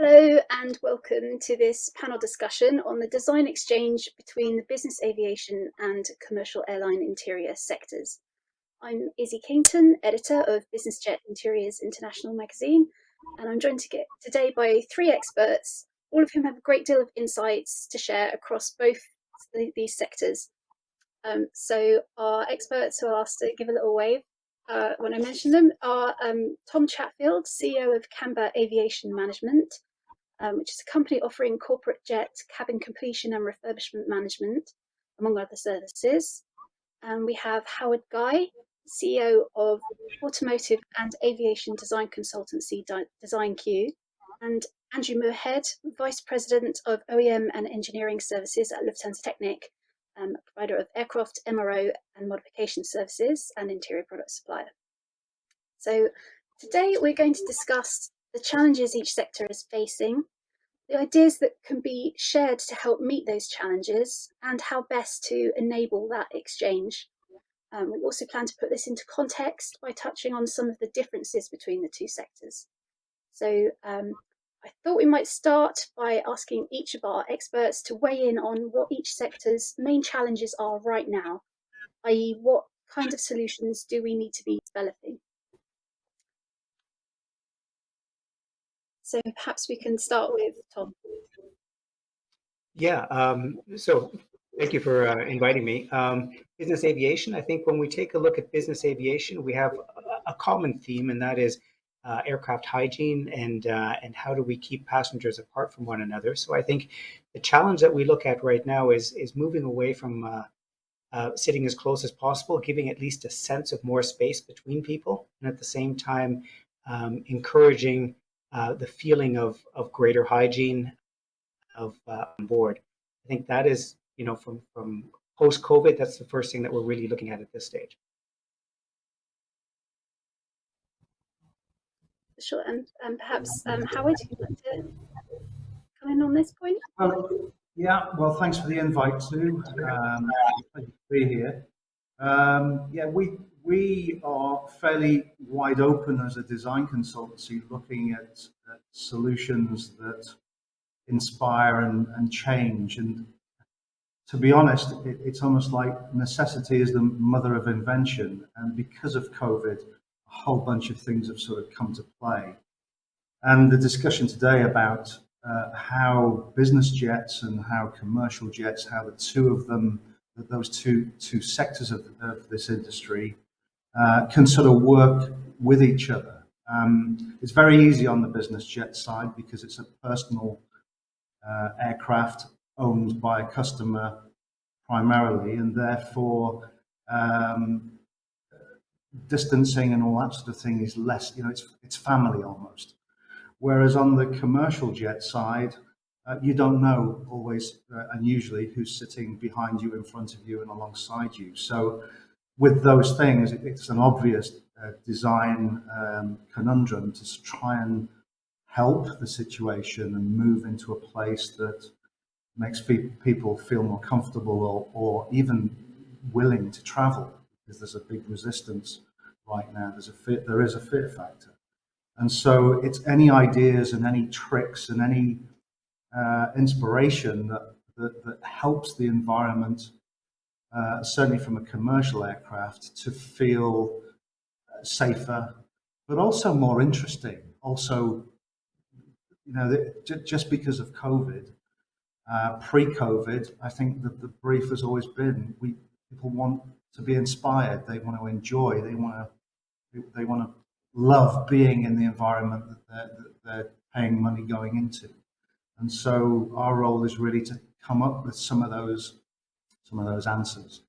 Hello and welcome to this panel discussion on the design exchange between the business aviation and commercial airline interior sectors. I'm Izzy Kington, editor of Business Jet Interiors International magazine, and I'm joined today by three experts, all of whom have a great deal of insights to share across both these sectors. So our experts who are asked to give a little wave when I mention them are Tom Chatfield, CEO of Canberra Aviation Management, which is a company offering corporate jet cabin completion and refurbishment management, among other services. And we have Howard Guy, CEO of automotive and aviation design consultancy DesignQ, and Andrew Moorhead, Vice President of OEM and Engineering Services at Lufthansa Technik, provider of aircraft, MRO, and modification services and interior product supplier. So today we're going to discuss the challenges each sector is facing, the ideas that can be shared to help meet those challenges, and how best to enable that exchange. We also plan to put this into context by touching on some of the differences between the two sectors. So I thought we might start by asking each of our experts to weigh in on what each sector's main challenges are right now, i.e. what kind of solutions do we need to be developing? So perhaps we can start with Tom. Yeah, so thank you for inviting me. Business aviation, I think when we take a look at business aviation, we have a common theme, and that is aircraft hygiene and how do we keep passengers apart from one another. So I think the challenge that we look at right now is moving away from sitting as close as possible, giving at least a sense of more space between people, and at the same time encouraging the feeling of greater hygiene on board. I think that is, from post-COVID, that's the first thing that we're really looking at this stage. Sure, and perhaps Howard, you'd like to come in on this point? Yeah, well, thanks for the invite too. Pleasure to be here. Yeah, we are fairly wide open as a design consultancy, looking at solutions that inspire and change. And to be honest, it's almost like necessity is the mother of invention. And because of COVID, a whole bunch of things have sort of come to play. And the discussion today about how business jets and how commercial jets, how the two of them, those two sectors of this industry can sort of work with each other. It's very easy on the business jet side because it's a personal aircraft owned by a customer primarily, and therefore distancing and all that sort of thing is less, it's family almost. Whereas on the commercial jet side, you don't know always and usually who's sitting behind you, in front of you, and alongside you. So with those things, it's an obvious design conundrum to try and help the situation and move into a place that makes people feel more comfortable or even willing to travel, because there's a big resistance right now. There is a fear factor. And so it's any ideas and any tricks and any inspiration that helps the environment, certainly from a commercial aircraft, to feel safer, but also more interesting. Also, just because of COVID, pre-COVID, I think that the brief has always been people want to be inspired. They want to enjoy. They want to love being in the environment that they're paying money going into. And so our role is really to come up with some of those answers.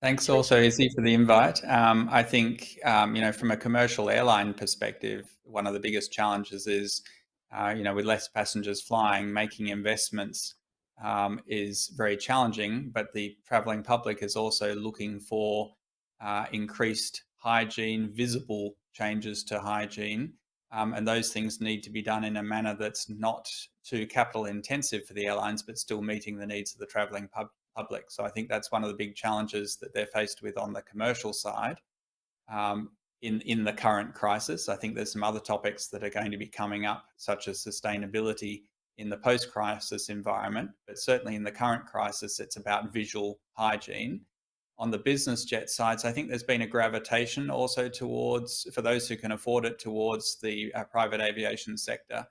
Thanks also, Izzy, for the invite. I think, from a commercial airline perspective, one of the biggest challenges is, with less passengers flying, making investments is very challenging, but the travelling public is also looking for increased hygiene, visible changes to hygiene, and those things need to be done in a manner that's not too capital intensive for the airlines, but still meeting the needs of the travelling public. So I think that's one of the big challenges that they're faced with on the commercial side. in the current crisis. I think there's some other topics that are going to be coming up, such as sustainability in the post-crisis environment, but certainly in the current crisis, it's about visual hygiene. On the business jet sides, I think there's been a gravitation also towards, for those who can afford it, towards the private aviation sector.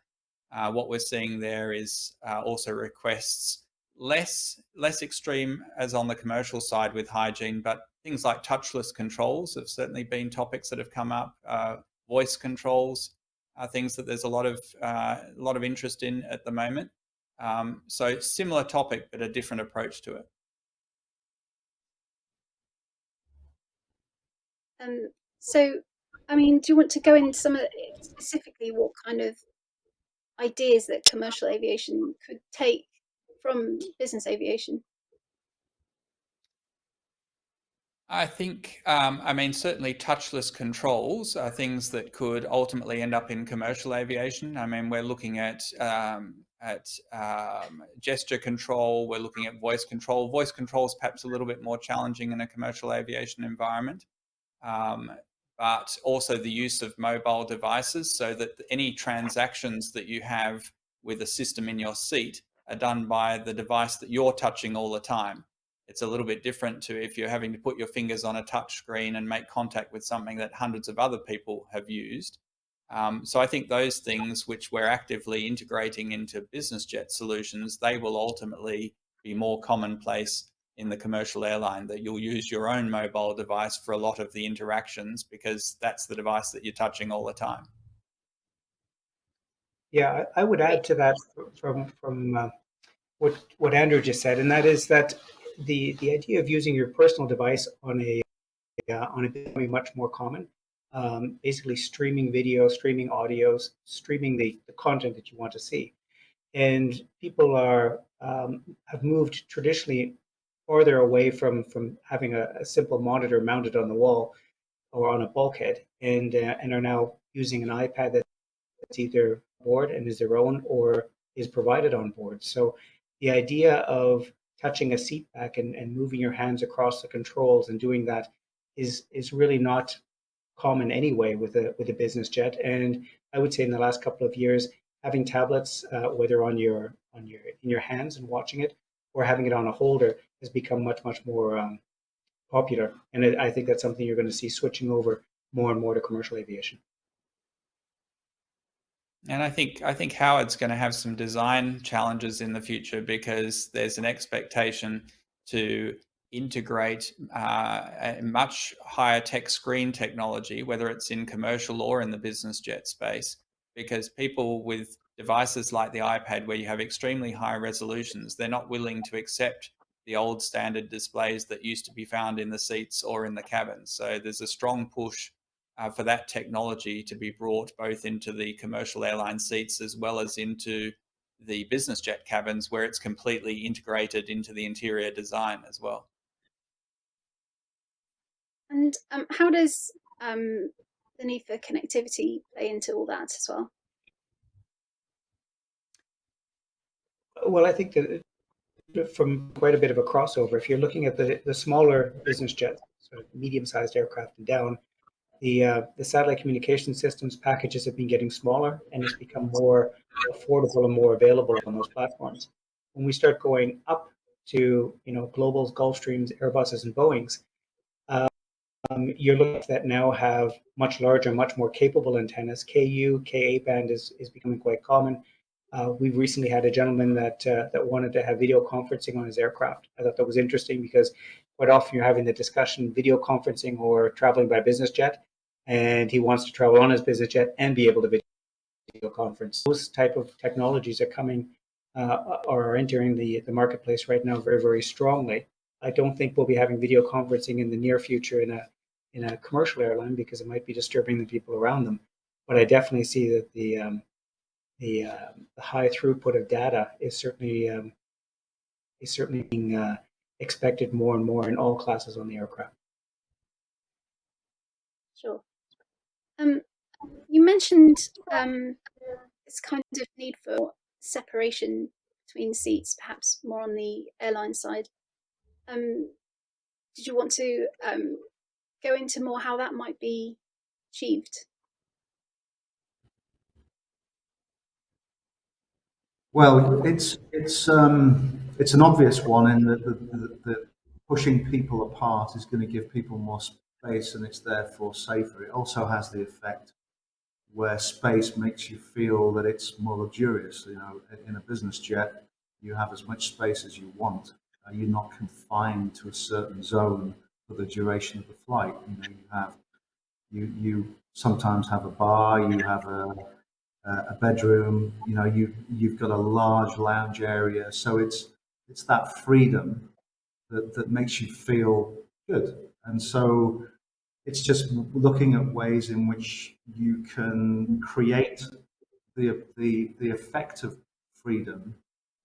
What we're seeing there is also requests less extreme as on the commercial side with hygiene, but things like touchless controls have certainly been topics that have come up. Voice controls are things that there's a lot of interest in at the moment. So similar topic, but a different approach to it. So, I mean, do you want to go into some of specifically what kind of ideas that commercial aviation could take from business aviation? I think, I mean, certainly touchless controls are things that could ultimately end up in commercial aviation. I mean, we're looking at gesture control. We're looking at voice control. Voice control is perhaps a little bit more challenging in a commercial aviation environment, um, but also the use of mobile devices so that any transactions that you have with a system in your seat are done by the device that you're touching all the time. It's a little bit different to if you're having to put your fingers on a touch screen and make contact with something that hundreds of other people have used. So I think those things which we're actively integrating into business jet solutions, they will ultimately be more commonplace in the commercial airline, that you'll use your own mobile device for a lot of the interactions because that's the device that you're touching all the time. Yeah, I would add Great. to that from what Andrew just said, and that is that the idea of using your personal device on a becoming much more common. Basically, streaming video, streaming audios, streaming the content that you want to see, and people are have moved traditionally farther away from having a simple monitor mounted on the wall or on a bulkhead, and are now using an iPad that's either board and is their own or is provided on board. So the idea of touching a seat back and moving your hands across the controls and doing that is really not common anyway with a business jet. And I would say in the last couple of years, having tablets, whether on your in your hands and watching it, or having it on a holder, has become much more popular. And I think that's something you're going to see switching over more and more to commercial aviation. And I think Howard's going to have some design challenges in the future because there's an expectation to integrate a much higher tech screen technology, whether it's in commercial or in the business jet space, because people with devices like the iPad, where you have extremely high resolutions, they're not willing to accept the old standard displays that used to be found in the seats or in the cabins. So there's a strong push for that technology to be brought both into the commercial airline seats as well as into the business jet cabins, where it's completely integrated into the interior design as well. And how does the need for connectivity play into all that as well? Well, I think that from quite a bit of a crossover, if you're looking at the smaller business jets, sort of medium-sized aircraft and down, the satellite communication systems packages have been getting smaller, and it's become more affordable and more available on those platforms. When we start going up to Globals, Gulfstreams, Airbuses, and Boeings, you're looking at that now have much larger, much more capable antennas. Ku, Ka band is becoming quite common. We've recently had a gentleman that wanted to have video conferencing on his aircraft. I thought that was interesting because quite often you're having the discussion video conferencing or traveling by business jet, and he wants to travel on his business jet and be able to video conference. Those type of technologies are coming or are entering the marketplace right now very strongly. I don't think we'll be having video conferencing in the near future in a commercial airline because it might be disturbing the people around them. But I definitely see that the high throughput of data is certainly being expected more and more in all classes on the aircraft. Sure. You mentioned this kind of need for separation between seats, perhaps more on the airline side. Did you want to go into more how that might be achieved? Well, it's an obvious one in that the pushing people apart is going to give people more space, and it's therefore safer. It also has the effect where space makes you feel that it's more luxurious. You know, in a business jet, you have as much space as you want. You're not confined to a certain zone for the duration of the flight. You know, you sometimes have a bar, you have a bedroom. You know, you've got a large lounge area, so it's that freedom that makes you feel good. And so it's just looking at ways in which you can create the effect of freedom,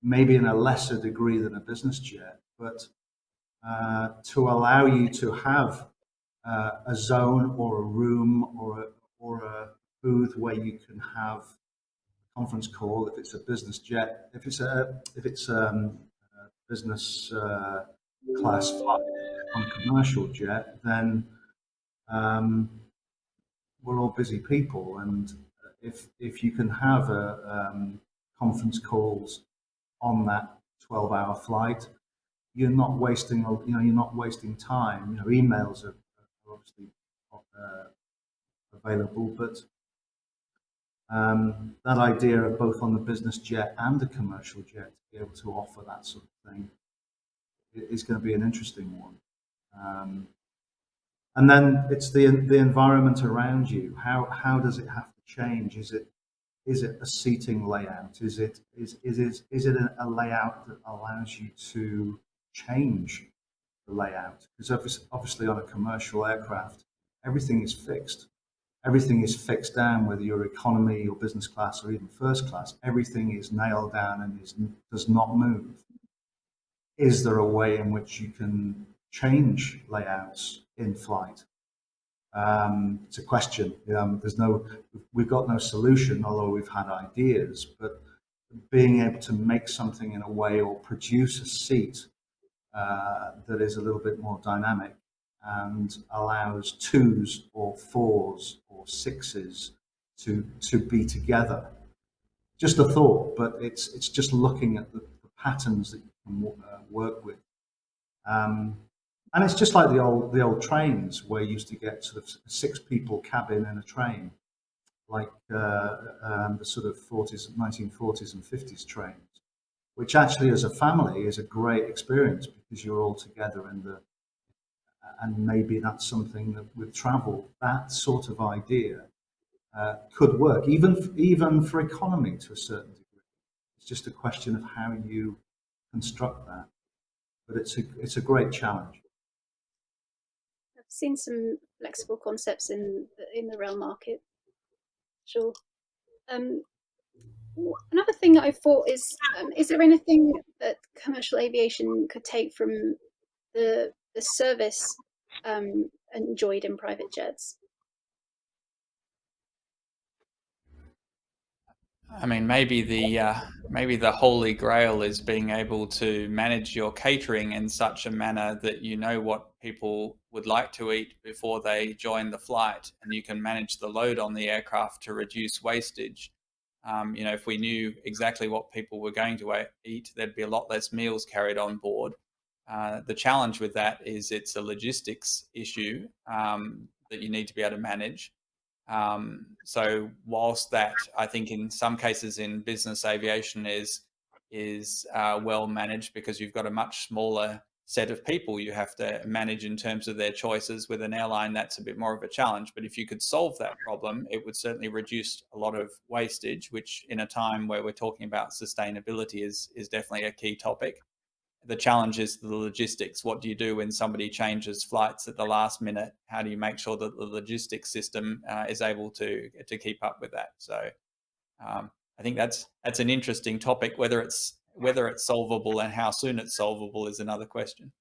maybe in a lesser degree than a business jet, but to allow you to have a zone or a room or a booth where you can have a conference call if it's a business jet. If it's a business class flight on a commercial jet, then um, we're all busy people, and if you can have a conference calls on that 12-hour flight, you're not wasting you're not wasting time. You know, emails are obviously available, but that idea of both on the business jet and the commercial jet to be able to offer that sort of thing is going to be an interesting one. And then it's the environment around you. How does it have to change? Is it a seating layout? Is it a layout that allows you to change the layout? Because obviously on a commercial aircraft, everything is fixed. Everything is fixed down, whether you're economy or business class or even first class. Everything is nailed down and does not move. Is there a way in which you can change layouts in flight? It's a question. We've got no solution, although we've had ideas. But being able to make something in a way or produce a seat that is a little bit more dynamic and allows twos or fours or sixes to be together. Just a thought, but it's just looking at the patterns that you can work with. And it's just like the old trains where you used to get sort of six people cabin in a train, like the sort of 1940s and 50s trains, which actually as a family is a great experience because you're all together and maybe that's something that with travel, that sort of idea could work, even for economy to a certain degree. It's just a question of how you construct that, but it's a great challenge. I've seen some flexible concepts in the rail market. Sure. Um, Another thing that I thought is there anything that commercial aviation could take from the service enjoyed in private jets? I mean, maybe the holy grail is being able to manage your catering in such a manner that you know what people would like to eat before they join the flight, and you can manage the load on the aircraft to reduce wastage. If we knew exactly what people were going to eat, there'd be a lot less meals carried on board. The challenge with that is it's a logistics issue that you need to be able to manage. So whilst that, I think in some cases in business aviation is well managed because you've got a much smaller set of people you have to manage in terms of their choices. With an airline, that's a bit more of a challenge. But if you could solve that problem, it would certainly reduce a lot of wastage, which in a time where we're talking about sustainability is definitely a key topic. The challenge is the logistics. What do you do when somebody changes flights at the last minute? How do you make sure that the logistics system is able to keep up with that? So I think that's an interesting topic. Whether it's solvable and how soon it's solvable is another question.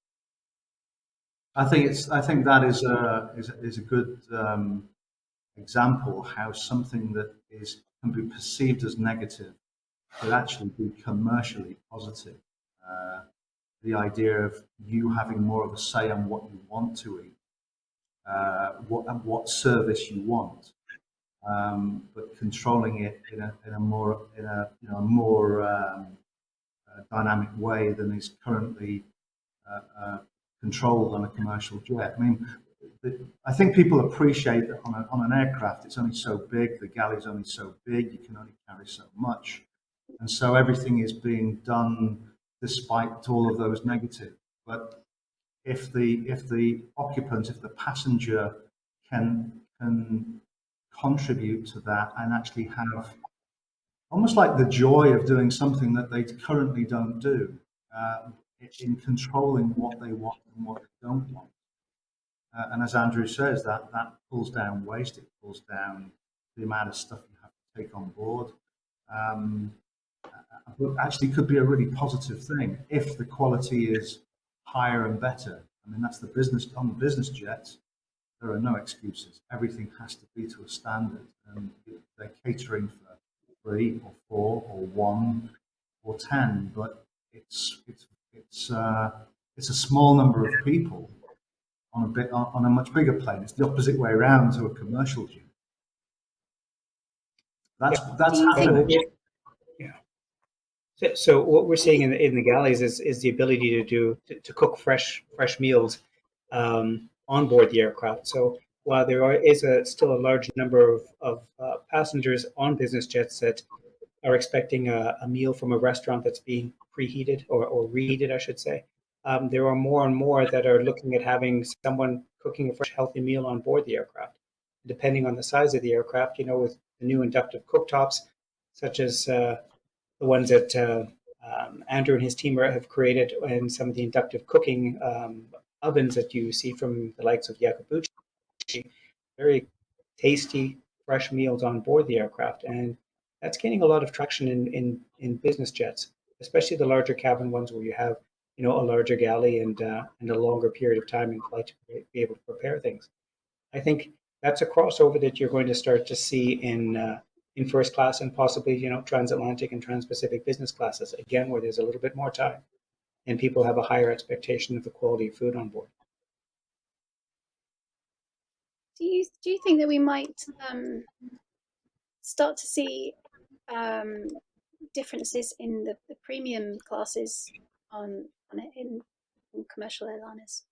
I think that is a good example how something that can be perceived as negative could actually be commercially positive. The idea of you having more of a say on what you want to eat what service you want, but controlling it in a more dynamic way than is currently controlled on a commercial jet. I mean, I think people appreciate that on an aircraft, it's only so big, the galley's only so big, you can only carry so much. And so everything is being done despite all of those negatives. But if the occupant, if the passenger can contribute to that and actually have almost like the joy of doing something that they currently don't do, in controlling what they want and what they don't want. And as Andrew says, that pulls down waste, it pulls down the amount of stuff you have to take on board. But actually could be a really positive thing if the quality is higher and better. I mean, that's the business on the business jets. There are no excuses. Everything has to be to a standard, and they're catering for 3 or 4 or 1 or 10, but it's a small number of people on a much bigger plane. It's the opposite way around to a commercial jet. That's happening. Yeah. So what we're seeing in the galleys is the ability to cook fresh meals on board the aircraft. So while there is still a large number of passengers on business jets that are expecting a meal from a restaurant that's being preheated or reheated, I should say, there are more and more that are looking at having someone cooking a fresh, healthy meal on board the aircraft. Depending on the size of the aircraft, with the new inductive cooktops, such as the ones that Andrew and his team have created, and some of the inductive cooking ovens that you see from the likes of Yakabuchi, very tasty, fresh meals on board the aircraft. And that's gaining a lot of traction in business jets, especially the larger cabin ones where you have a larger galley and a longer period of time in flight to be able to prepare things. I think that's a crossover that you're going to start to see in first class and possibly transatlantic and transpacific business classes, again, where there's a little bit more time and people have a higher expectation of the quality of food on board. Do you think that we might start to see differences in the premium classes in commercial airliners?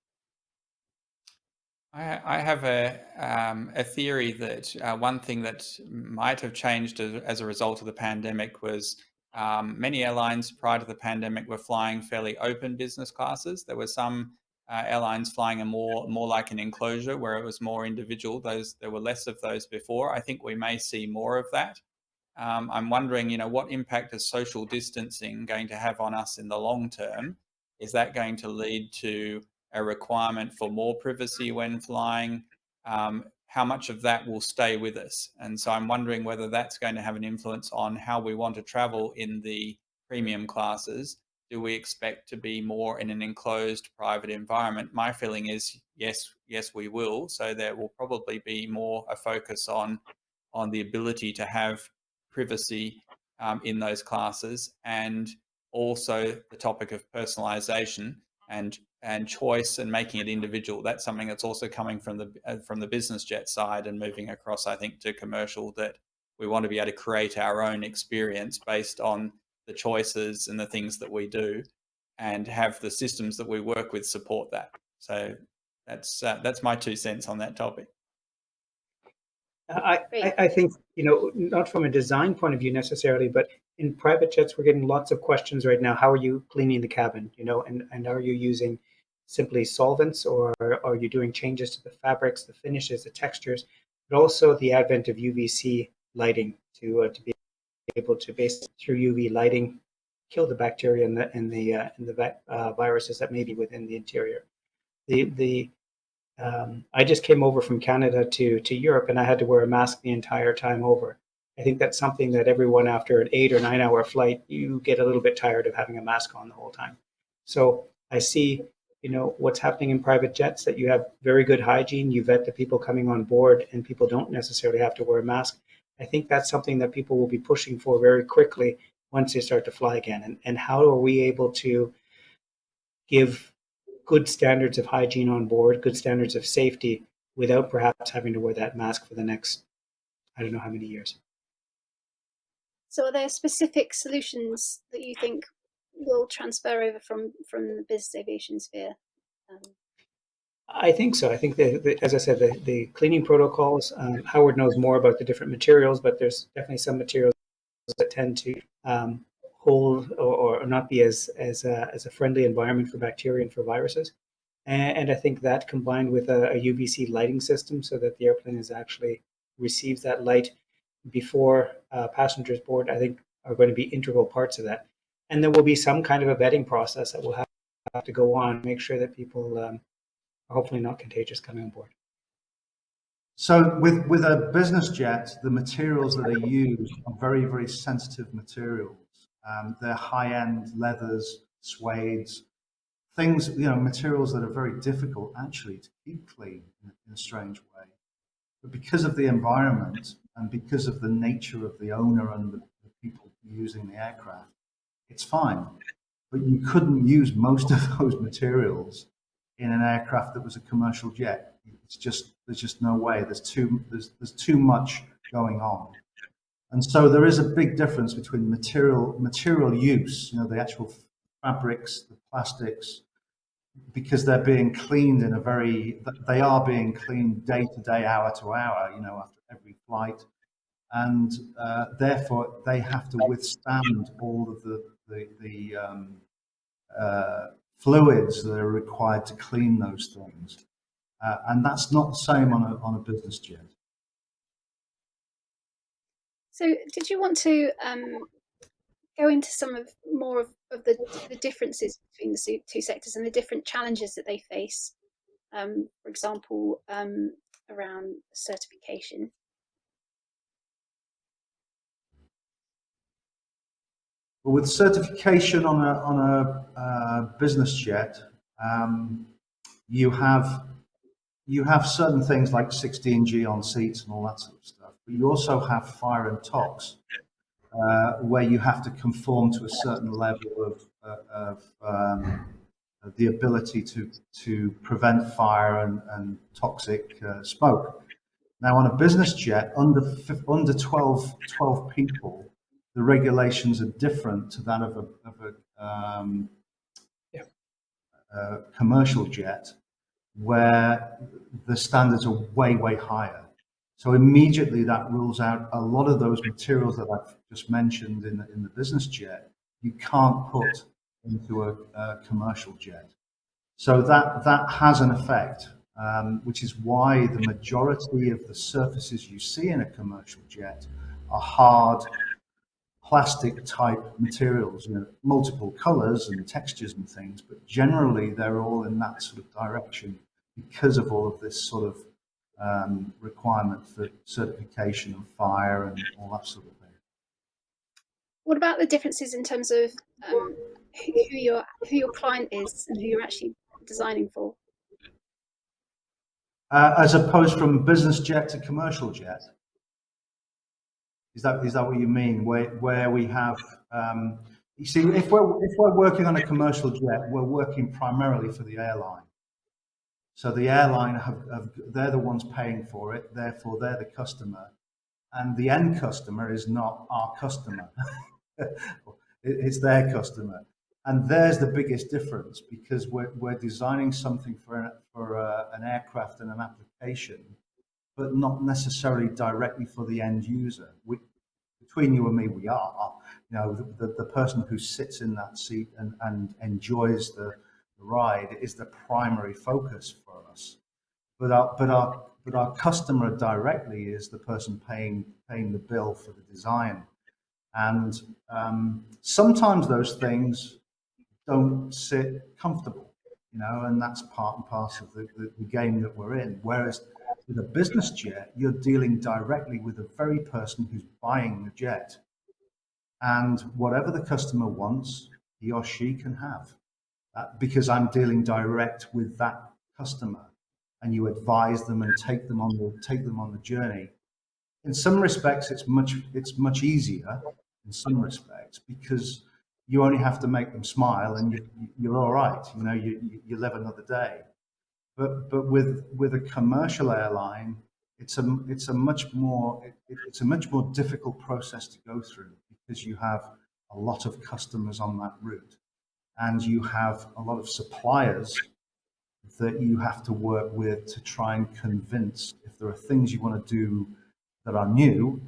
I have a theory that one thing that might have changed as a result of the pandemic was many airlines prior to the pandemic were flying fairly open business classes. There were some airlines flying a more like an enclosure where it was more individual. There were less of those before. I think we may see more of that. I'm wondering, what impact is social distancing going to have on us in the long term? Is that going to lead to a requirement for more privacy when flying? How much of that will stay with us? And so I'm wondering whether that's going to have an influence on how we want to travel in the premium classes. Do we expect to be more in an enclosed private environment? My feeling is yes, we will. So there will probably be more a focus on the ability to have privacy in those classes, and also the topic of personalization and choice and making it individual. That's something that's also coming from the business jet side and moving across, I think, to commercial, that we want to be able to create our own experience based on the choices and the things that we do, and have the systems that we work with support that. So that's my 2 cents on that topic. I think, not from a design point of view necessarily, but in private jets, we're getting lots of questions right now. How are you cleaning the cabin? And are you using simply solvents, or are you doing changes to the fabrics, the finishes, the textures, but also the advent of UVC lighting to be able to, basically through UV lighting, kill the bacteria and the viruses that may be within the interior. I just came over from Canada to Europe, and I had to wear a mask the entire time over. I think that's something that everyone, after an 8 or 9 hour flight, you get a little bit tired of having a mask on the whole time. So I see, what's happening in private jets, that you have very good hygiene, you vet the people coming on board, and people don't necessarily have to wear a mask. I think that's something that people will be pushing for very quickly once they start to fly again. And how are we able to give good standards of hygiene on board, good standards of safety without perhaps having to wear that mask for the next, I don't know how many years. So are there specific solutions that you think will transfer over from the business aviation sphere? Um, I think so. I think as I said, the cleaning protocols. Howard knows more about the different materials, but there's definitely some materials that tend to hold or not be as a friendly environment for bacteria and for viruses. And I think that combined with a UVC lighting system, so that the airplane is actually receives that light before passengers board, I think are going to be integral parts of that. And there will be some kind of a vetting process that will have to go on, make sure that people are hopefully not contagious coming on board. So with a business jet, the materials that are used are very, very sensitive materials. They're high-end leathers, suedes, things, materials that are very difficult actually to keep clean in a strange way. But because of the environment and because of the nature of the owner and the people using the aircraft, it's fine. But you couldn't use most of those materials in an aircraft that was a commercial jet. There's just no way. There's too much going on. And so there is a big difference between material use, the actual fabrics, the plastics, because they're being cleaned they are being cleaned day to day, hour to hour, after every flight. And therefore they have to withstand all of the fluids that are required to clean those things. And that's not the same on a business jet. so did you want to go into some more of the differences between the two sectors and the different challenges that they face? For example, around certification. But with certification on a business jet, you have certain things like 16G on seats and all that sort of stuff. But you also have fire and tox, where you have to conform to a certain level of the ability to prevent fire and toxic smoke. Now, on a business jet, under 12 people, the regulations are different to that of a commercial jet, where the standards are way, way higher. So immediately that rules out a lot of those materials that I've just mentioned in the business jet. You can't put into a commercial jet. So that has an effect, which is why the majority of the surfaces you see in a commercial jet are hard plastic type materials, multiple colors and textures and things, but generally they're all in that sort of direction because of all of this sort of requirement for certification and fire and all that sort of thing. What about the differences in terms of who your client is and who you're actually designing for? As opposed from business jet to commercial jet. Is that what you mean? Where we have, you see, if we're working on a commercial jet, we're working primarily for the airline. So the airline they're the ones paying for it, therefore they're the customer, and the end customer is not our customer. It's their customer, and there's the biggest difference, because we're designing something for an aircraft and an application, but not necessarily directly for the end user. Between you and me, we are. The person who sits in that seat and enjoys the ride is the primary focus for us. But our customer directly is the person paying the bill for the design. And sometimes those things don't sit comfortable, and that's part and parcel of the game that we're in. Whereas with a business jet, you're dealing directly with the very person who's buying the jet. And whatever the customer wants, he or she can have. Because I'm dealing direct with that customer, and you advise them and take them on the journey. In some respects, it's much easier. In some respects, because you only have to make them smile, and you're all right. You live another day. But with a commercial airline, it's a much more it's a much more difficult process to go through because you have a lot of customers on that route, and you have a lot of suppliers that you have to work with to try and convince. If there are things you want to do that are new,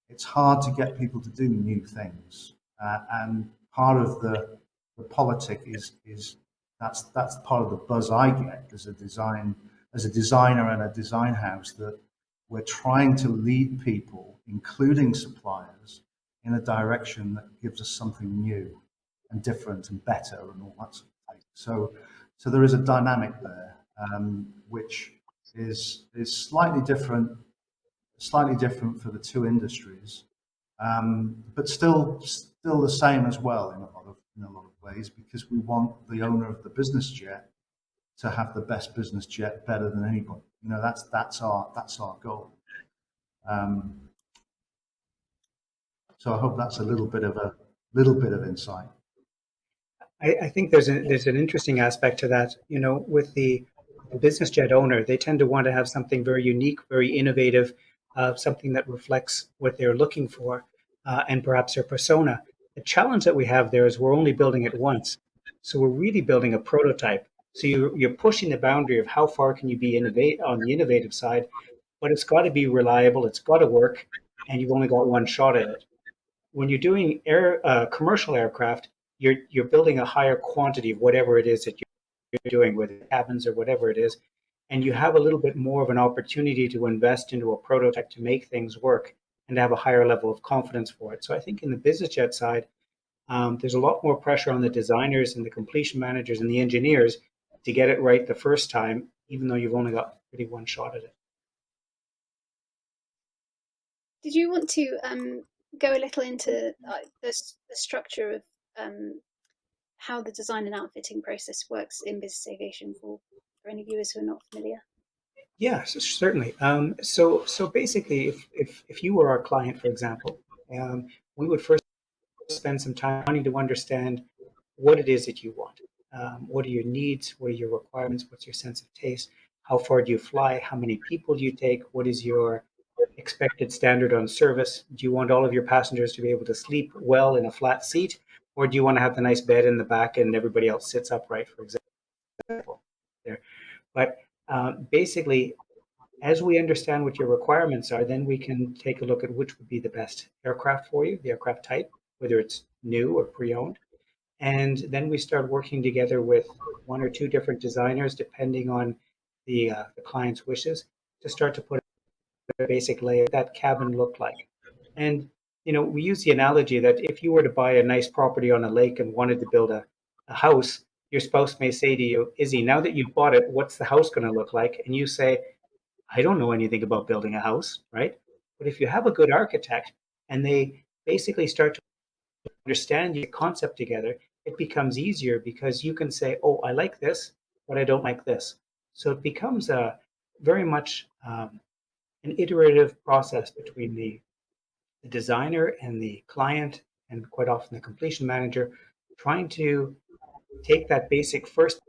it's hard to get people to do new things. And part of the politic is that's part of the buzz I get as a designer and a design house, that we're trying to lead people, including suppliers, in a direction that gives us something new and different and better and all that sort of thing. So there is a dynamic there, which is slightly different for the two industries, but still the same as well in a lot of ways, because we want the owner of the business jet to have the best business jet better than anybody. You know, that's our goal. So I hope that's a little bit of insight. I think there's an interesting aspect to that. You know, with the business jet owner, they tend to want to have something very unique, very innovative, something that reflects what they're looking for, and perhaps their persona. The challenge that we have there is we're only building it once, so we're really building a prototype. So you're pushing the boundary of how far can you be innovate on the innovative side, but it's got to be reliable, it's got to work, and you've only got one shot at it. When you're doing commercial aircraft, you're building a higher quantity of whatever it is that you're doing, whether cabins or whatever it is, and you have a little bit more of an opportunity to invest into a prototype to make things work and to have a higher level of confidence for it. So I think in the business jet side, there's a lot more pressure on the designers and the completion managers and the engineers to get it right the first time, even though you've only got really one shot at it. Did you want to go a little into the structure of how the design and outfitting process works in business aviation for any viewers who are not familiar? Yes, certainly. So basically, if you were our client, for example, we would first spend some time wanting to understand what it is that you want. What are your needs? What are your requirements? What's your sense of taste? How far do you fly? How many people do you take? What is your expected standard on service? Do you want all of your passengers to be able to sleep well in a flat seat? Or do you want to have the nice bed in the back and everybody else sits upright, for example? There. But basically, as we understand what your requirements are, then we can take a look at which would be the best aircraft for you, the aircraft type, whether it's new or pre-owned. And then we start working together with one or two different designers, depending on the client's wishes, to start to put a basic layout that cabin look like. And you know, we use the analogy that if you were to buy a nice property on a lake and wanted to build a house, your spouse may say to you, Izzy, now that you've bought it, what's the house going to look like? And you say, I don't know anything about building a house, right? But if you have a good architect and they basically start to understand your concept together, it becomes easier because you can say, oh, I like this, but I don't like this. So it becomes a very much an iterative process between the designer and the client, and quite often the completion manager, trying to take that basic first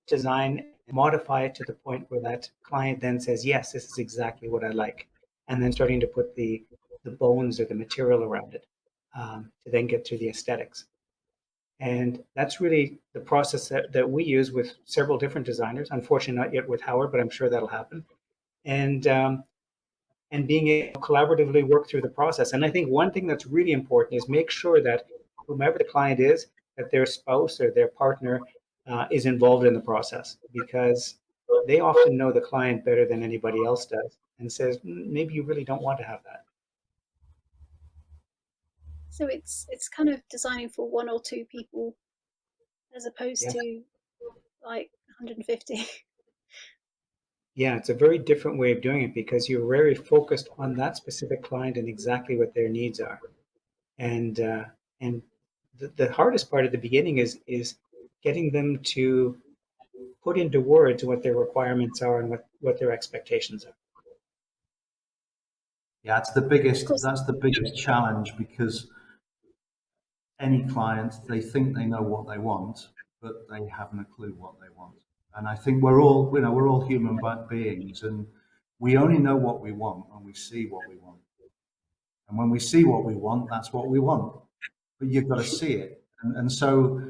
design and modify it to the point where that client then says, yes, this is exactly what I like. And then starting to put the bones or the material around it, to then get to the aesthetics. And that's really the process that we use with several different designers. Unfortunately, not yet with Howard, but I'm sure that'll happen. And and being able to collaboratively work through the process. And I think one thing that's really important is make sure that whomever the client is, that their spouse or their partner is involved in the process, because they often know the client better than anybody else does and says, maybe you really don't want to have that. So it's kind of designing for one or two people as opposed Yeah. to like 150. Yeah, it's a very different way of doing it because you're very focused on that specific client and exactly what their needs are. And and the hardest part at the beginning is getting them to put into words what their requirements are and what their expectations are. Yeah, Of course, that's the biggest challenge, because any client, they think they know what they want, but they haven't a clue what they want. And I think we're all human beings, and we only know what we want when we see what we want. And when we see what we want, that's what we want. But you've got to see it. And so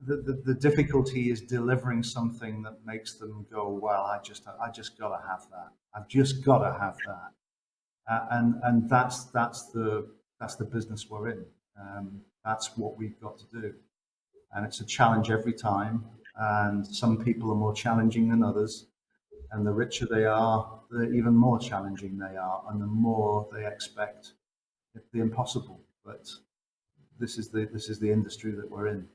the difficulty is delivering something that makes them go, well, I just got to have that. I've just got to have that. And that's the business we're in. That's what we've got to do. And it's a challenge every time. And some people are more challenging than others. And the richer they are, the even more challenging they are, and the more they expect the impossible. But this is the industry that we're in.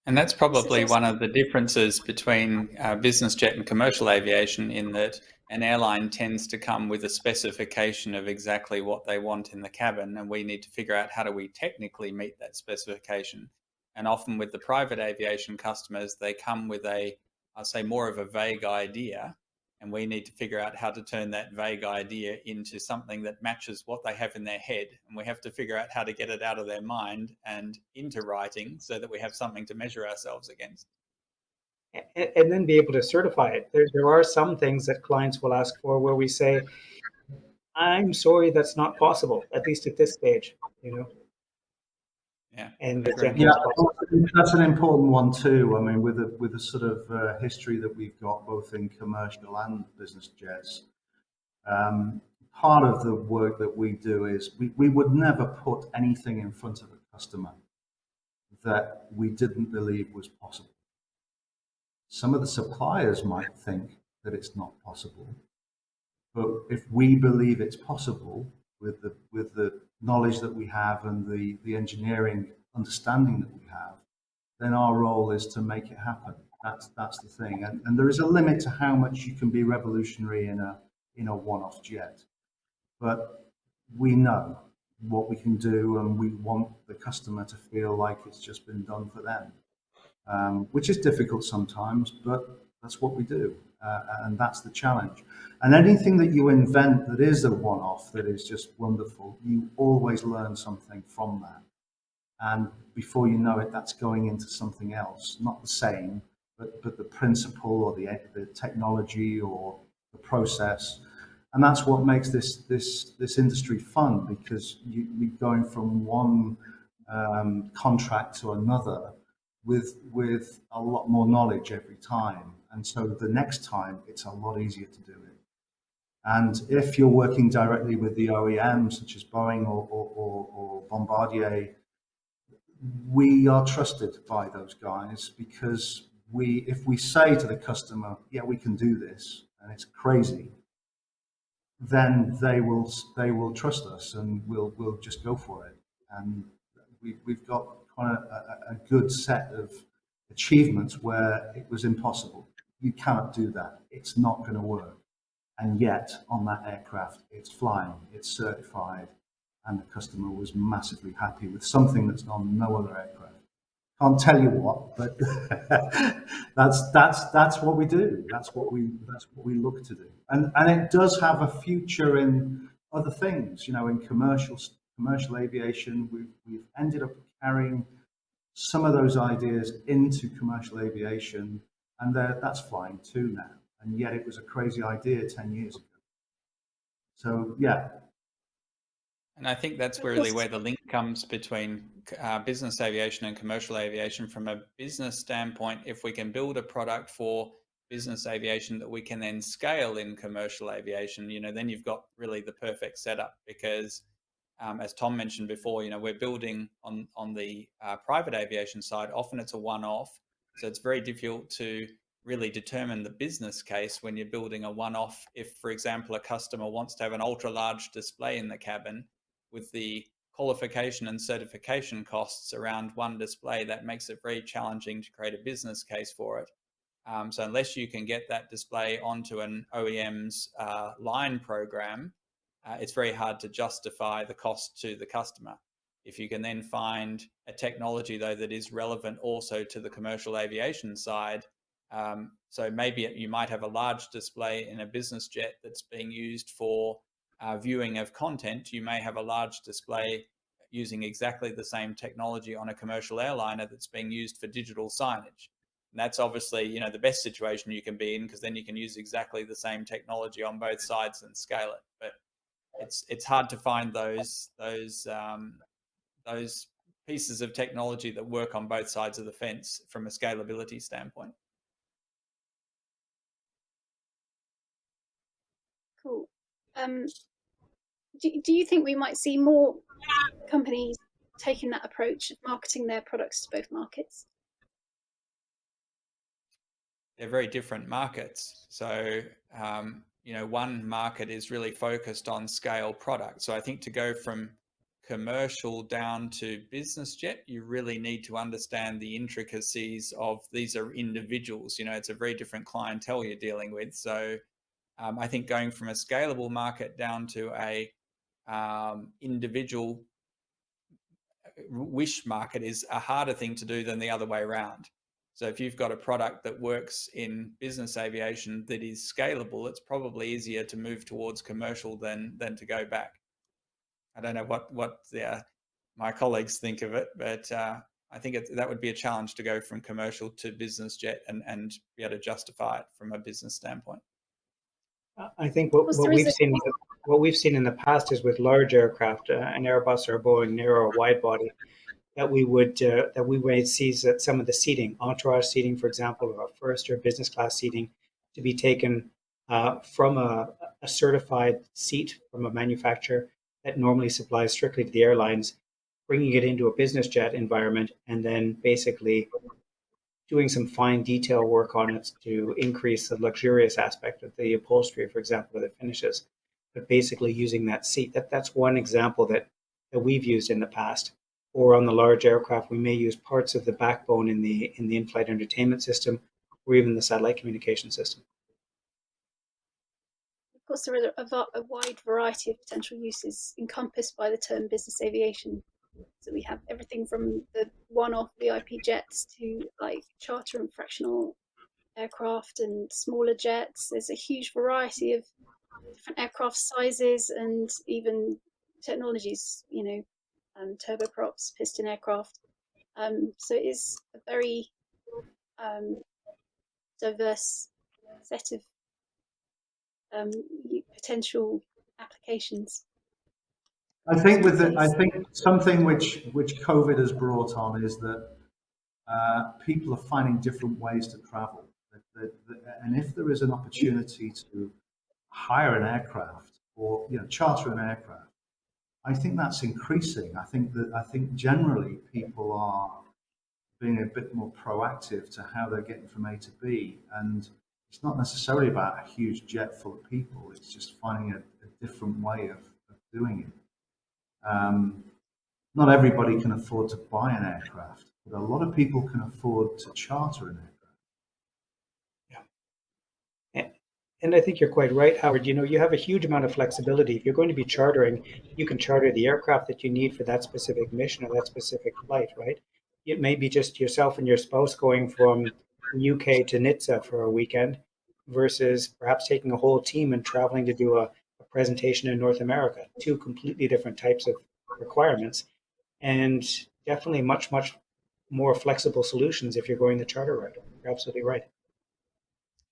And that's probably Suggest one of the differences between business jet and commercial aviation, in that an airline tends to come with a specification of exactly what they want in the cabin, and we need to figure out how do we technically meet that specification. And often with the private aviation customers, they come with I'll say, more of a vague idea, and we need to figure out how to turn that vague idea into something that matches what they have in their head, and we have to figure out how to get it out of their mind and into writing so that we have something to measure ourselves against. And then be able to certify it. There are some things that clients will ask for where we say, I'm sorry, that's not possible, at least at this stage, Yeah, and as agree. gentle Yeah, as possible. that's an important one too. I mean, with the sort of history that we've got both in commercial and business jets, um, part of the work that we do is we would never put anything in front of a customer that we didn't believe was possible. Some of the suppliers might think that it's not possible, but if we believe it's possible with the knowledge that we have and the engineering understanding that we have, then our role is to make it happen. That's the thing, and there is a limit to how much you can be revolutionary in a one-off jet. But we know what we can do, and we want the customer to feel like it's just been done for them, which is difficult sometimes, but that's what we do, and that's the challenge. And anything that you invent that is a one-off, that is just wonderful, you always learn something from that. And before you know it, that's going into something else, not the same, but the principle or the technology or the process. And that's what makes this industry fun, because you're going from one contract to another with a lot more knowledge every time. And so the next time it's a lot easier to do it. And if you're working directly with the OEM, such as Boeing or Bombardier, we are trusted by those guys, because if we say to the customer, yeah, we can do this, and it's crazy, then they will trust us, and we'll just go for it. And we've got quite a good set of achievements where it was impossible. You cannot do that. It's not going to work. And yet, on that aircraft, it's flying, it's certified, and the customer was massively happy with something that's on no other aircraft. Can't tell you what, but that's what we do. That's what we look to do, and it does have a future in other things. In commercial aviation, we've ended up carrying some of those ideas into commercial aviation, and that's flying too now. And yet, it was a crazy idea 10 years ago. So yeah. And I think that's of really course, where the link comes between business aviation and commercial aviation. From a business standpoint, if we can build a product for business aviation that we can then scale in commercial aviation, then you've got really the perfect setup. Because as Tom mentioned before, we're building on the private aviation side. Often it's a one-off, so it's very difficult to really determine the business case when you're building a one-off. If, for example, a customer wants to have an ultra-large display in the cabin, with the qualification and certification costs around one display, that makes it very challenging to create a business case for it. So unless you can get that display onto an OEM's line program, it's very hard to justify the cost to the customer. If you can then find a technology, though, that is relevant also to the commercial aviation side, so maybe you might have a large display in a business jet that's being used for viewing of content. You may have a large display using exactly the same technology on a commercial airliner that's being used for digital signage. And that's obviously, the best situation you can be in, because then you can use exactly the same technology on both sides and scale it. But it's hard to find those pieces of technology that work on both sides of the fence from a scalability standpoint. Cool. Do you think we might see more companies taking that approach of marketing their products to both markets? They're very different markets. So, one market is really focused on scale product. So I think to go from commercial down to business jet, you really need to understand the intricacies of, these are individuals, it's a very different clientele you're dealing with. So I think going from a scalable market down to a individual wish market is a harder thing to do than the other way around. So if you've got a product that works in business aviation that is scalable, it's probably easier to move towards commercial than to go back. I don't know what my colleagues think of it, but I think that would be a challenge to go from commercial to business jet and be able to justify it from a business standpoint. I think Of course, what there is we've seen in the past is with large aircraft, an Airbus or a Boeing narrow or wide body, that we would see that some of the seating, entourage seating, for example, or first or business class seating, to be taken from a certified seat from a manufacturer that normally supplies strictly to the airlines, bringing it into a business jet environment, and then basically doing some fine detail work on it to increase the luxurious aspect of the upholstery, for example, or the finishes. But basically using that seat, that's one example that we've used in the past. Or on the large aircraft, we may use parts of the backbone in the in-flight entertainment system, or even the satellite communication system. Of course, there are a wide variety of potential uses encompassed by the term business aviation. So we have everything from the one-off VIP jets to like charter and fractional aircraft and smaller jets. There's a huge variety of different aircraft sizes and even technologies, turboprops, piston aircraft. So it is a very diverse set of potential applications. I think something which COVID has brought on is that people are finding different ways to travel. And if there is an opportunity to hire an aircraft or charter an aircraft, I think that's increasing. I think generally people are being a bit more proactive to how they're getting from A to B, and it's not necessarily about a huge jet full of people. It's just finding a different way of doing it. Not everybody can afford to buy an aircraft, but a lot of people can afford to charter an aircraft. And I think you're quite right, Howard. You have a huge amount of flexibility. If you're going to be chartering, you can charter the aircraft that you need for that specific mission or that specific flight, right? It may be just yourself and your spouse going from the UK to Nizza for a weekend versus perhaps taking a whole team and traveling to do a presentation in North America. Two completely different types of requirements, and definitely much, much more flexible solutions if you're going the charter route. You're absolutely right.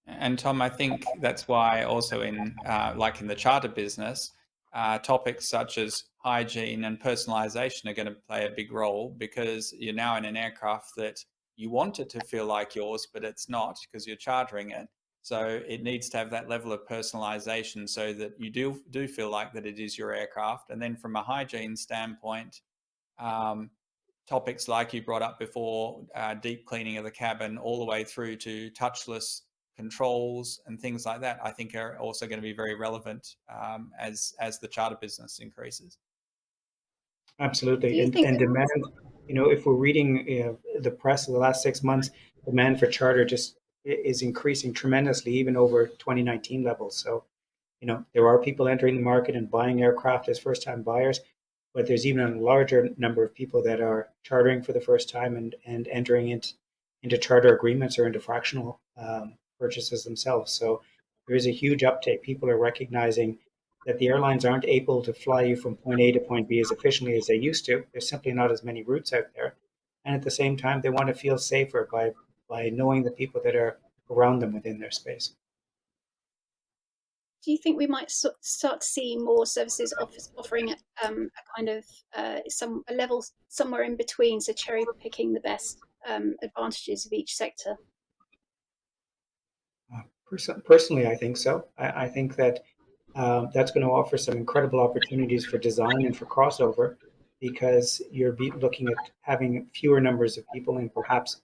And Tom, I think that's why also in like in the charter business, topics such as hygiene and personalization are going to play a big role, because you're now in an aircraft that you want it to feel like yours, but it's not because you're chartering it. So it needs to have that level of personalization so that you do feel like that it is your aircraft. And then from a hygiene standpoint, topics like you brought up before, deep cleaning of the cabin, all the way through to touchless controls and things like that, I think are also going to be very relevant as the charter business increases. Absolutely, and demand. If we're reading the press of the last 6 months, demand for charter just is increasing tremendously, even over 2019 levels. So, there are people entering the market and buying aircraft as first-time buyers, but there's even a larger number of people that are chartering for the first time and entering into charter agreements or into fractional purchases themselves. So there is a huge uptake. People are recognizing that the airlines aren't able to fly you from point A to point B as efficiently as they used to. There's simply not as many routes out there. And at the same time, they want to feel safer by by knowing the people that are around them within their space. Do you think we might start to see more services offering a kind of a level somewhere in between, so cherry picking the best advantages of each sector? Personally, I think so. I think that that's going to offer some incredible opportunities for design and for crossover, because you're looking at having fewer numbers of people and perhaps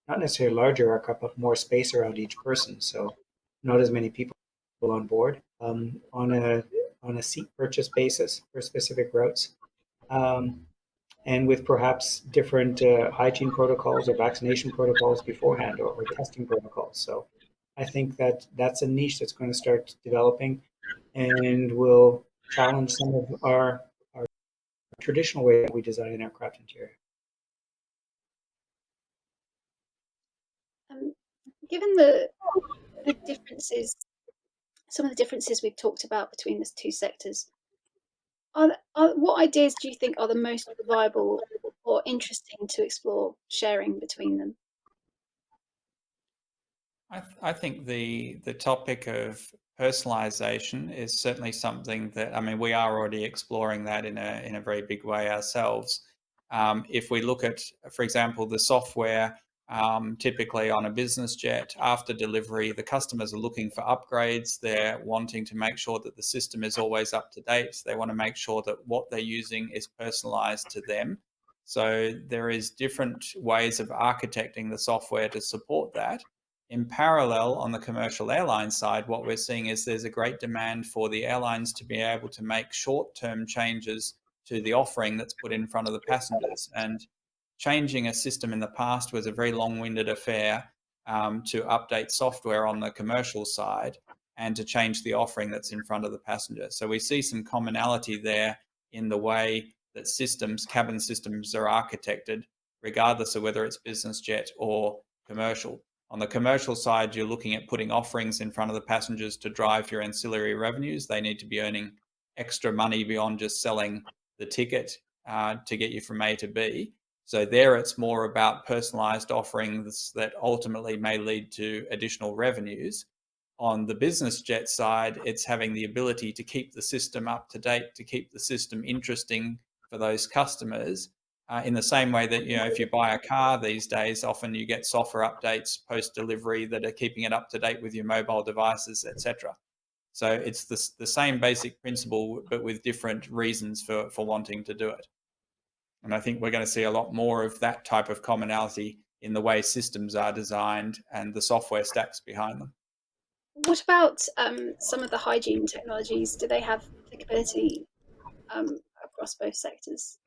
not necessarily larger aircraft, but more space around each person. So not as many people on board on a seat purchase basis for specific routes. And with perhaps different hygiene protocols or vaccination protocols beforehand, or testing protocols. So I think that that's a niche that's going to start developing and will challenge some of our traditional way that we design an aircraft interior. Um, Given the differences, some of the differences we've talked about between the two sectors, what ideas do you think are the most viable or interesting to explore sharing between them? I think the topic of personalization is certainly something that, I mean, we are already exploring that in a very big way ourselves. If we look at, for example, the software, typically on a business jet, after delivery, the customers are looking for upgrades. They're wanting to make sure that the system is always up to date. They want to make sure that what they're using is personalized to them. So there is different ways of architecting the software to support that. In parallel, on the commercial airline side, what we're seeing is there's a great demand for the airlines to be able to make short-term changes to the offering that's put in front of the passengers. And changing a system in the past was a very long-winded affair, to update software on the commercial side and to change the offering that's in front of the passenger. So we see some commonality there in the way that cabin systems are architected, regardless of whether it's business jet or commercial. On the commercial side, you're looking at putting offerings in front of the passengers to drive your ancillary revenues. They need to be earning extra money beyond just selling the ticket to get you from A to B. So there it's more about personalized offerings that ultimately may lead to additional revenues. On the business jet side, it's having the ability to keep the system up to date, to keep the system interesting for those customers, in the same way that, if you buy a car these days, often you get software updates post delivery that are keeping it up to date with your mobile devices, etc. So it's the same basic principle, but with different reasons for wanting to do it. And I think we're going to see a lot more of that type of commonality in the way systems are designed and the software stacks behind them. What about some of the hygiene technologies? Do they have applicability across both sectors?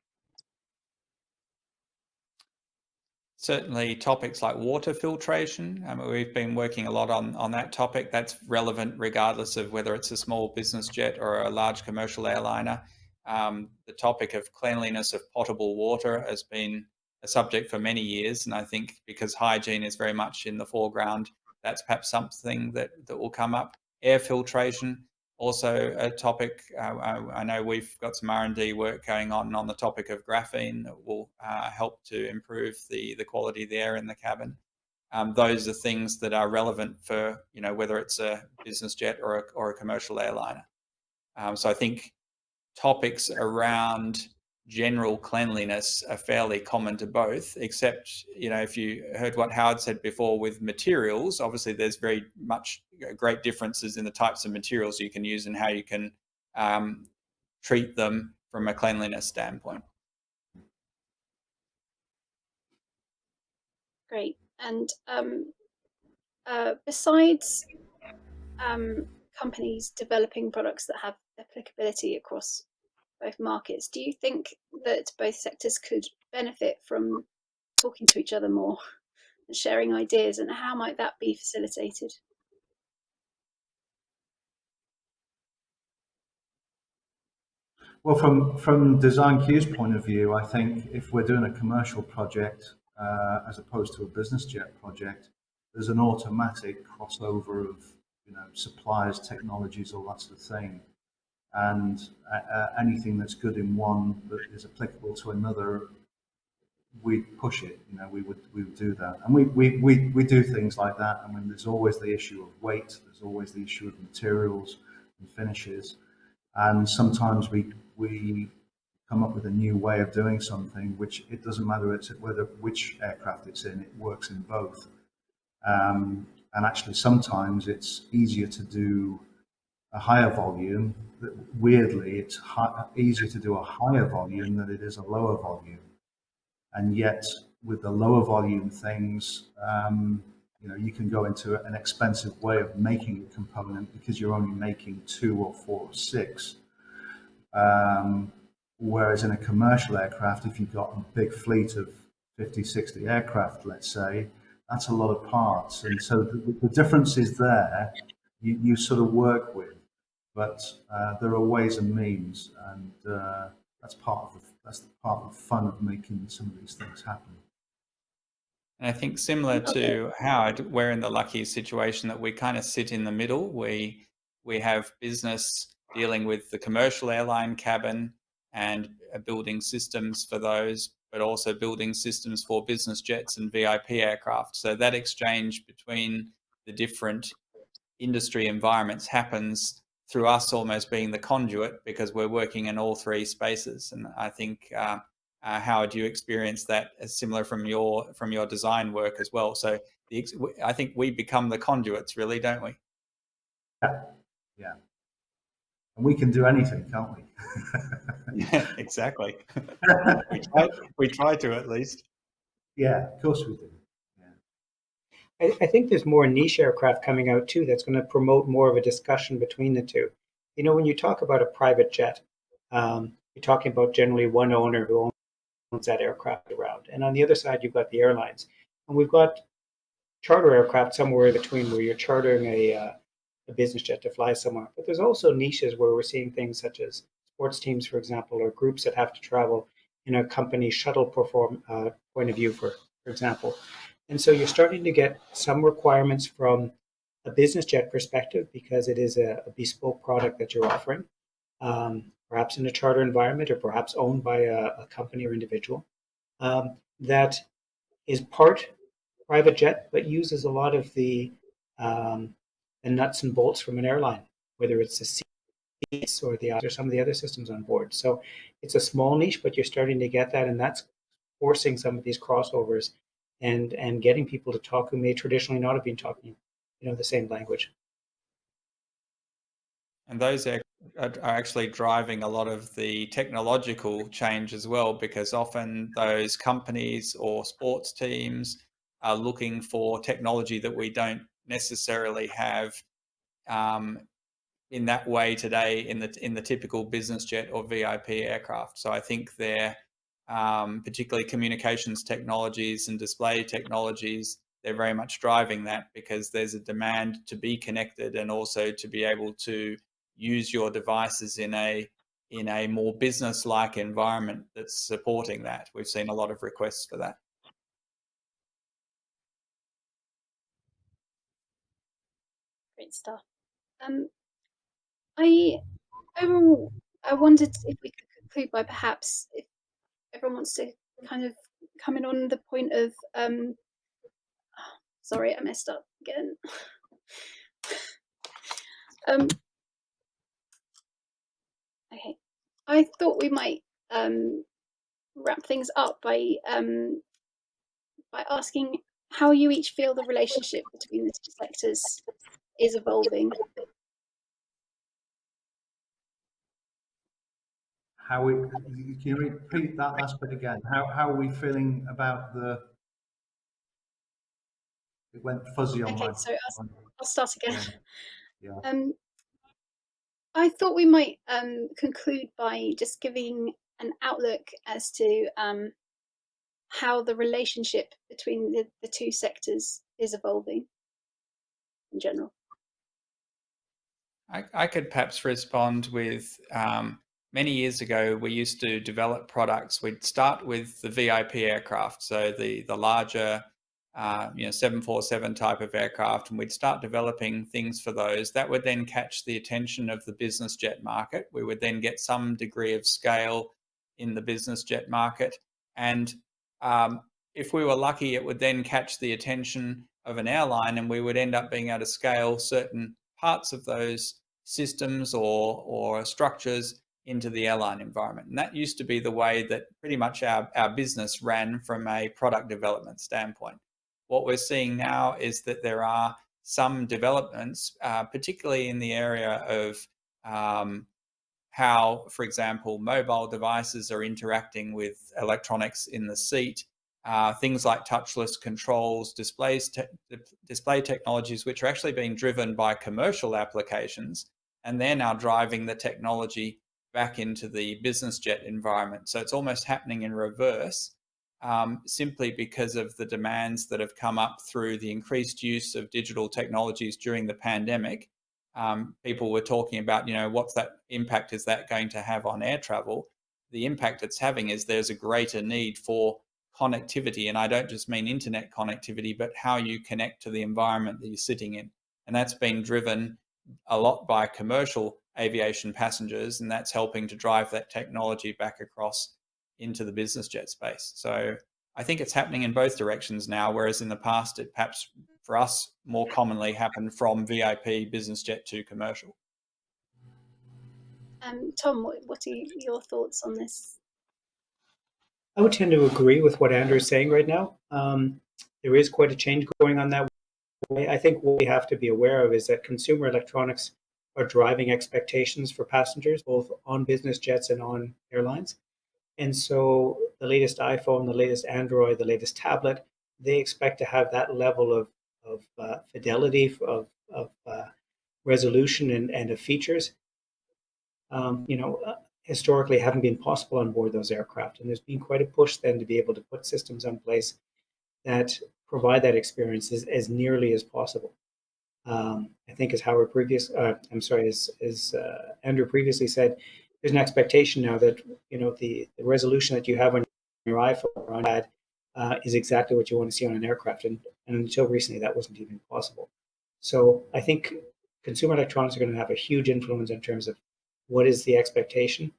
Certainly topics like water filtration. We've been working a lot on that topic. That's relevant regardless of whether it's a small business jet or a large commercial airliner. The topic of cleanliness of potable water has been a subject for many years. And I think because hygiene is very much in the foreground, that's perhaps something that will come up. Air filtration, also a topic. I know we've got some R&D work going on the topic of graphene that will help to improve the quality of the air in the cabin. Those are things that are relevant for, whether it's a business jet or a commercial airliner. So I think topics around general cleanliness are fairly common to both, except, if you heard what Howard said before with materials, obviously there's very much great differences in the types of materials you can use and how you can treat them from a cleanliness standpoint. Great. And besides companies developing products that have applicability across both markets, do you think that both sectors could benefit from talking to each other more and sharing ideas, and how might that be facilitated? Well, from Design Q's point of view, I think if we're doing a commercial project as opposed to a business jet project, there's an automatic crossover of suppliers, technologies, all that sort of thing, and anything that's good in one that is applicable to another we'd push it. We would do that, and we do things like that. I mean, there's always the issue of weight. There's always the issue of materials and finishes, and sometimes we come up with a new way of doing something, which it doesn't matter whether which aircraft it's in. It works in both, and actually sometimes it's easier to do a higher volume. Weirdly, it's easier to do a higher volume than it is a lower volume. And yet, with the lower volume things, you can go into an expensive way of making a component because you're only making 2 or 4 or 6. Whereas in a commercial aircraft, if you've got a big fleet of 50, 60 aircraft, let's say, that's a lot of parts. And so the difference is there, you sort of work with. But there are ways and means, and that's part of the fun of making some of these things happen. And I think similar to Howard, we're in the lucky situation that we kind of sit in the middle. We have business dealing with the commercial airline cabin and building systems for those, but also building systems for business jets and VIP aircraft. So that exchange between the different industry environments happens through us almost being the conduit because we're working in all three spaces. And I think Howard, you experience that as similar from your design work as well. So I think we become the conduits, really, don't we? Yeah. And we can do anything, can't we? Yeah, exactly. we try to, at least. Yeah, of course we do. I think there's more niche aircraft coming out too that's going to promote more of a discussion between the two. When you talk about a private jet, you're talking about generally one owner who owns that aircraft around. And on the other side, you've got the airlines. And we've got charter aircraft somewhere in between where you're chartering a business jet to fly somewhere. But there's also niches where we're seeing things such as sports teams, for example, or groups that have to travel in a company shuttle point of view, for example. And so you're starting to get some requirements from a business jet perspective because it is a bespoke product that you're offering, perhaps in a charter environment or perhaps owned by a company or individual that is part private jet, but uses a lot of the nuts and bolts from an airline, whether it's the seats or some of the other systems on board. So it's a small niche, but you're starting to get that, and that's forcing some of these crossovers and getting people to talk who may traditionally not have been talking, the same language. And those are actually driving a lot of the technological change as well, because often those companies or sports teams are looking for technology that we don't necessarily have in that way today in the typical business jet or VIP aircraft. So I think they're particularly communications technologies and display technologies, they're very much driving that because there's a demand to be connected and also to be able to use your devices in a more business-like environment that's supporting that. We've seen a lot of requests for that. Great stuff. I wondered if we could conclude by perhaps if everyone wants to kind of come in on the point of sorry, I messed up again. Okay, I thought we might wrap things up by asking how you each feel the relationship between the two sectors is evolving. Can you repeat that last bit again? How are we feeling about it went fuzzy on my... Okay, so I'll start again. Yeah. I thought we might conclude by just giving an outlook as to how the relationship between the two sectors is evolving in general. I could perhaps respond with many years ago, we used to develop products. We'd start with the VIP aircraft, so the larger 747 type of aircraft, and we'd start developing things for those. That would then catch the attention of the business jet market. We would then get some degree of scale in the business jet market. And If we were lucky, it would then catch the attention of an airline, and we would end up being able to scale certain parts of those systems or structures into the airline environment. And that used to be the way that pretty much our business ran from a product development standpoint. What we're seeing now is that there are some developments, particularly in the area of how, for example, mobile devices are interacting with electronics in the seat, things like touchless controls, display technologies, which are actually being driven by commercial applications, and they're now driving the technology back into the business jet environment. So it's almost happening in reverse, simply because of the demands that have come up through the increased use of digital technologies during the pandemic. People were talking about, what's that impact is that going to have on air travel? The impact it's having is there's a greater need for connectivity. And I don't just mean internet connectivity, but how you connect to the environment that you're sitting in. And that's been driven a lot by commercial aviation passengers, and that's helping to drive that technology back across into the business jet space. So I think it's happening in both directions now, whereas in the past it perhaps for us more commonly happened from VIP business jet to commercial. Tom, what are your thoughts on this? I would tend to agree with what Andrew is saying right now. There is quite a change going on that way. I think what we have to be aware of is that consumer electronics are driving expectations for passengers, both on business jets and on airlines. And so the latest iPhone, the latest Android, the latest tablet, they expect to have that level of fidelity, of resolution, and of features. Historically haven't been possible on board those aircraft. And there's been quite a push then to be able to put systems in place that provide that experience as nearly as possible. I think as Andrew previously said, there's an expectation now that the resolution that you have on your iPhone or on iPad is exactly what you want to see on an aircraft, and until recently that wasn't even possible. So I think consumer electronics are going to have a huge influence in terms of what is the expectation,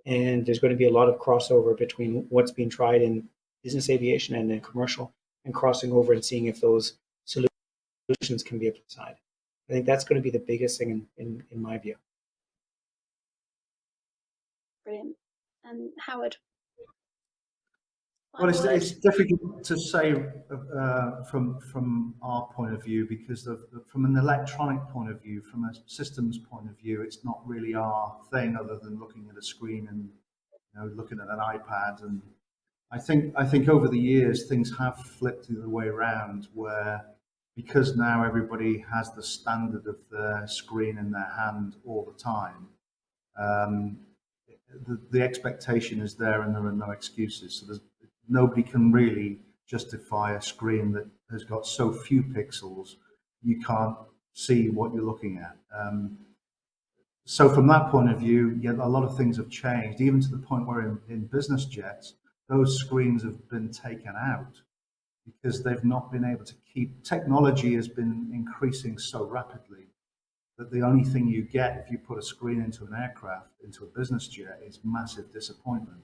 and there's going to be a lot of crossover between what's being tried in business aviation and in commercial, and crossing over and seeing if those solutions can be applied. I think that's going to be the biggest thing in my view. Brilliant. And Howard? Well, it's difficult to say from our point of view, because from an electronic point of view, from a systems point of view, it's not really our thing, other than looking at a screen and looking at an iPad. And I think over the years things have flipped the other way around, where because now everybody has the standard of their screen in their hand all the time, the expectation is there, and there are no excuses. So nobody can really justify a screen that has got so few pixels you can't see what you're looking at. So from that point of view, yeah, a lot of things have changed, even to the point where in business jets, those screens have been taken out because they've not been able to keep. Technology has been increasing so rapidly that the only thing you get if you put a screen into an aircraft, into a business jet, is massive disappointment.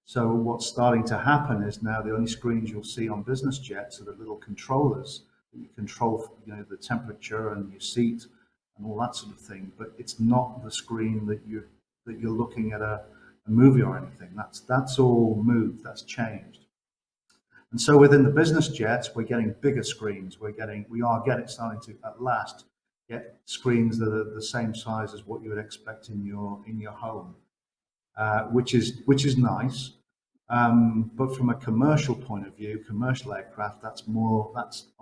So what's starting to happen is now the only screens you'll see on business jets are the little controllers that you control, the temperature and your seat and all that sort of thing. But it's not the screen that you're looking at a movie or anything. That's all moved. That's changed. And so within the business jets, we're getting bigger screens. We are starting to at last get screens that are the same size as what you would expect in your home, which is nice. But from a commercial point of view, commercial aircraft, that's a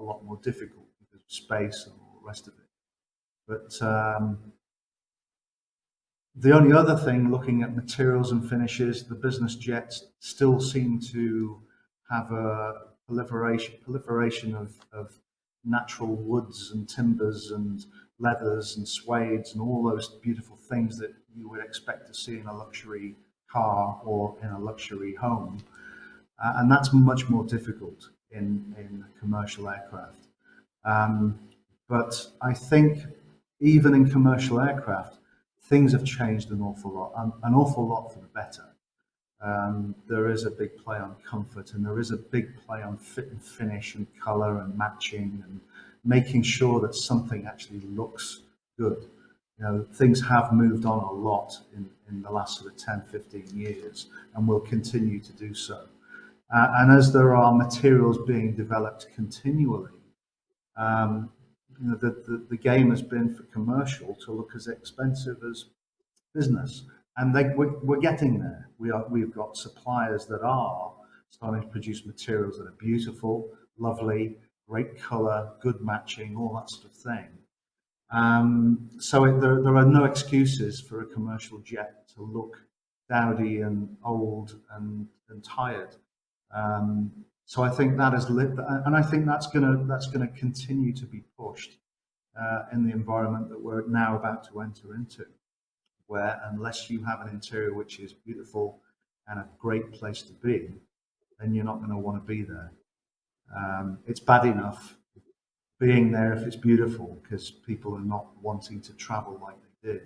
lot more difficult because of space and all the rest of it. But the only other thing, looking at materials and finishes, the business jets still seem to have a proliferation of natural woods and timbers and leathers and suedes and all those beautiful things that you would expect to see in a luxury car or in a luxury home, and that's much more difficult in commercial aircraft. But I think even in commercial aircraft, things have changed an awful lot for the better. There is a big play on comfort, and there is a big play on fit and finish and color and matching and making sure that something actually looks good. Things have moved on a lot in the last sort of 10, 15 years and will continue to do so. And as there are materials being developed continually, um, the game has been for commercial to look as expensive as business, and we're getting there. We've got suppliers that are starting to produce materials that are beautiful, lovely, great color, good matching, all that sort of thing. There are no excuses for a commercial jet to look dowdy and old and tired. So I think that has lit, and I think that's gonna continue to be pushed in the environment that we're now about to enter into, where unless you have an interior which is beautiful and a great place to be, then you're not going to want to be there. It's bad enough being there if it's beautiful because people are not wanting to travel like they did.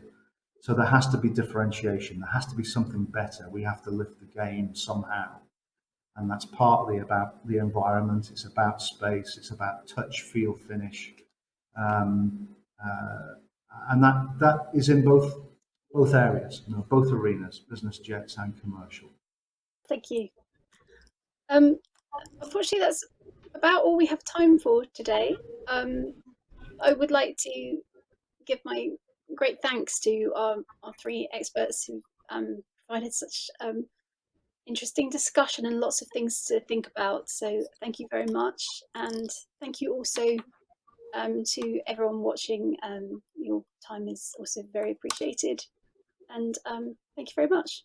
So there has to be differentiation. There has to be something better. We have to lift the game somehow. And that's partly about the environment. It's about space. It's about touch, feel, finish. And that is in both areas, both arenas, business jets and commercial. Thank you. Unfortunately, that's about all we have time for today. I would like to give my great thanks to our three experts who provided such interesting discussion and lots of things to think about. So thank you very much. And thank you also to everyone watching. Your time is also very appreciated. And thank you very much.